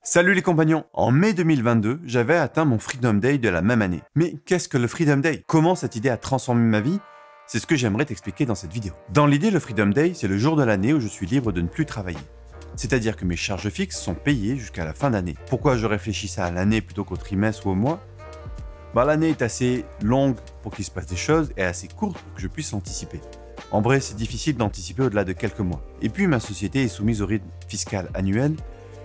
Salut les compagnons! En mai 2022, j'avais atteint mon Freedom Day de la même année. Mais qu'est-ce que le Freedom Day? Comment cette idée a transformé ma vie? C'est ce que j'aimerais t'expliquer dans cette vidéo. Dans l'idée, le Freedom Day, c'est le jour de l'année où je suis libre de ne plus travailler. C'est-à-dire que mes charges fixes sont payées jusqu'à la fin d'année. Pourquoi je réfléchissais à l'année plutôt qu'au trimestre ou au mois? L'année est assez longue pour qu'il se passe des choses et assez courte pour que je puisse l'anticiper. En vrai, c'est difficile d'anticiper au-delà de quelques mois. Et puis, ma société est soumise au rythme fiscal annuel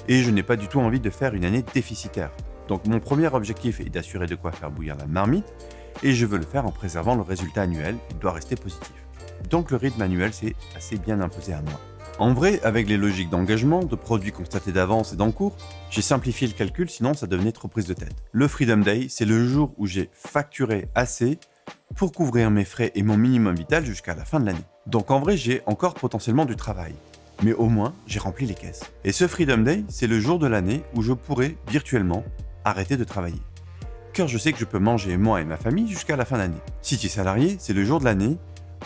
et je n'ai pas du tout envie de faire une année déficitaire. Donc, mon premier objectif est d'assurer de quoi faire bouillir la marmite et je veux le faire en préservant le résultat annuel qui doit rester positif. Donc, le rythme annuel, c'est assez bien imposé à moi. En vrai, avec les logiques d'engagement, de produits constatés d'avance et d'encours, j'ai simplifié le calcul, sinon ça devenait trop prise de tête. Le Freedom Day, c'est le jour où j'ai facturé assez pour couvrir mes frais et mon minimum vital jusqu'à la fin de l'année. Donc en vrai, j'ai encore potentiellement du travail. Mais au moins, j'ai rempli les caisses. Et ce Freedom Day, c'est le jour de l'année où je pourrai, virtuellement, arrêter de travailler. Car je sais que je peux manger moi et ma famille jusqu'à la fin d'année. Si tu es salarié, c'est le jour de l'année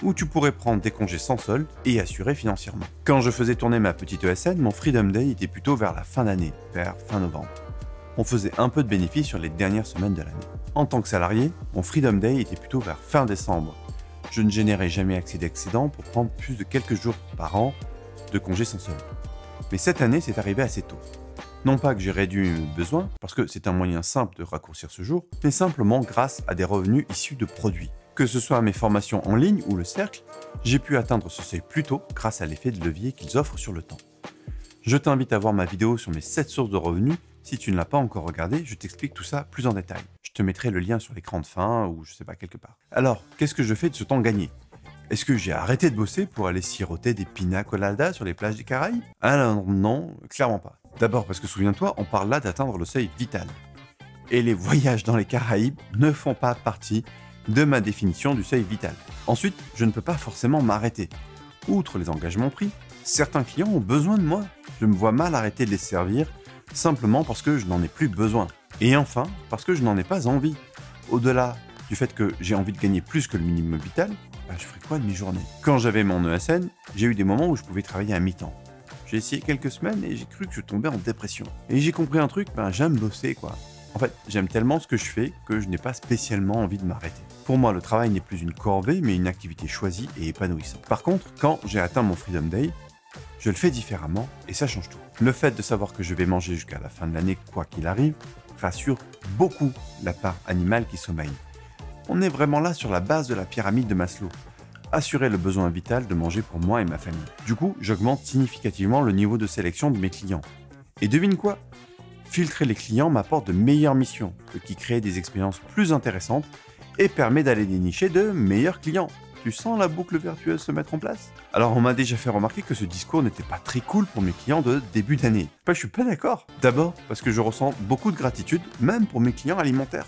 où tu pourrais prendre des congés sans solde et assurer financièrement. Quand je faisais tourner ma petite ESN, mon Freedom Day était plutôt vers la fin d'année, vers fin novembre. On faisait un peu de bénéfices sur les dernières semaines de l'année. En tant que salarié, mon Freedom Day était plutôt vers fin décembre. Je ne générais jamais assez d'excédents pour prendre plus de quelques jours par an de congés sans solde. Mais cette année, c'est arrivé assez tôt. Non pas que j'ai réduit mes besoins, parce que c'est un moyen simple de raccourcir ce jour, mais simplement grâce à des revenus issus de produits. Que ce soit mes formations en ligne ou le cercle, j'ai pu atteindre ce seuil plus tôt grâce à l'effet de levier qu'ils offrent sur le temps. Je t'invite à voir ma vidéo sur mes 7 sources de revenus. Si tu ne l'as pas encore regardé, je t'explique tout ça plus en détail. Je te mettrai le lien sur l'écran de fin ou je sais pas quelque part. Alors, qu'est-ce que je fais de ce temps gagné? Est-ce que j'ai arrêté de bosser pour aller siroter des pina coladas sur les plages des Caraïbes? Alors non, clairement pas. D'abord parce que souviens-toi, on parle là d'atteindre le seuil vital. Et les voyages dans les Caraïbes ne font pas partie de ma définition du seuil vital. Ensuite, je ne peux pas forcément m'arrêter. Outre les engagements pris, certains clients ont besoin de moi. Je me vois mal arrêter de les servir simplement parce que je n'en ai plus besoin. Et enfin, parce que je n'en ai pas envie. Au-delà du fait que j'ai envie de gagner plus que le minimum vital, je ferais quoi de mes journées? Quand j'avais mon ESN, j'ai eu des moments où je pouvais travailler à mi-temps. J'ai essayé quelques semaines et j'ai cru que je tombais en dépression. Et j'ai compris un truc, j'aime bosser quoi. En fait, j'aime tellement ce que je fais que je n'ai pas spécialement envie de m'arrêter. Pour moi, le travail n'est plus une corvée, mais une activité choisie et épanouissante. Par contre, quand j'ai atteint mon Freedom Day, je le fais différemment et ça change tout. Le fait de savoir que je vais manger jusqu'à la fin de l'année, quoi qu'il arrive, rassure beaucoup la part animale qui sommeille. On est vraiment là sur la base de la pyramide de Maslow. Assurer le besoin vital de manger pour moi et ma famille. Du coup, j'augmente significativement le niveau de sélection de mes clients. Et devine quoi? Filtrer les clients m'apporte de meilleures missions, ce qui crée des expériences plus intéressantes et permet d'aller dénicher de meilleurs clients. Tu sens la boucle vertueuse se mettre en place? Alors on m'a déjà fait remarquer que ce discours n'était pas très cool pour mes clients de début d'année. Je suis pas d'accord. D'abord parce que je ressens beaucoup de gratitude, même pour mes clients alimentaires.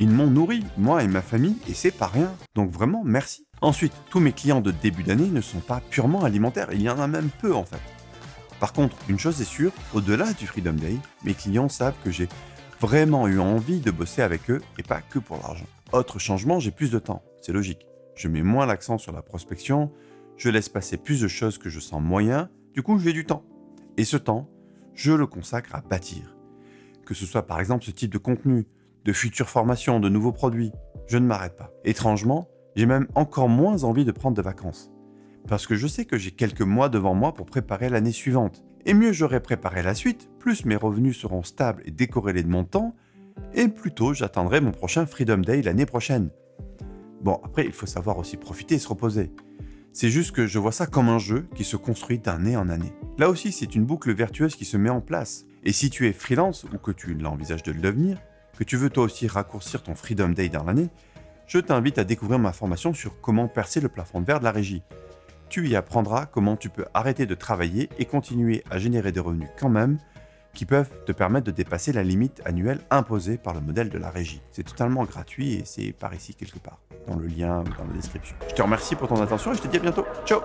Ils m'ont nourri, moi et ma famille, et c'est pas rien. Donc vraiment, merci. Ensuite, tous mes clients de début d'année ne sont pas purement alimentaires, il y en a même peu en fait. Par contre, une chose est sûre, au-delà du Freedom Day, mes clients savent que j'ai vraiment eu envie de bosser avec eux et pas que pour l'argent. Autre changement, j'ai plus de temps, c'est logique. Je mets moins l'accent sur la prospection, je laisse passer plus de choses que je sens moyen, du coup j'ai du temps. Et ce temps, je le consacre à bâtir. Que ce soit par exemple ce type de contenu, de futures formations, de nouveaux produits, je ne m'arrête pas. Étrangement, j'ai même encore moins envie de prendre de vacances. Parce que je sais que j'ai quelques mois devant moi pour préparer l'année suivante. Et mieux j'aurai préparé la suite, plus mes revenus seront stables et décorrélés de mon temps, et plus tôt j'atteindrai mon prochain Freedom Day l'année prochaine. Bon, après il faut savoir aussi profiter et se reposer. C'est juste que je vois ça comme un jeu qui se construit d'année en année. Là aussi, c'est une boucle vertueuse qui se met en place. Et si tu es freelance ou que tu l'envisages de le devenir, que tu veux toi aussi raccourcir ton Freedom Day dans l'année, je t'invite à découvrir ma formation sur comment percer le plafond de verre de la régie. Tu y apprendras comment tu peux arrêter de travailler et continuer à générer des revenus quand même, qui peuvent te permettre de dépasser la limite annuelle imposée par le modèle de la régie. C'est totalement gratuit et c'est par ici quelque part, dans le lien ou dans la description. Je te remercie pour ton attention et je te dis à bientôt. Ciao!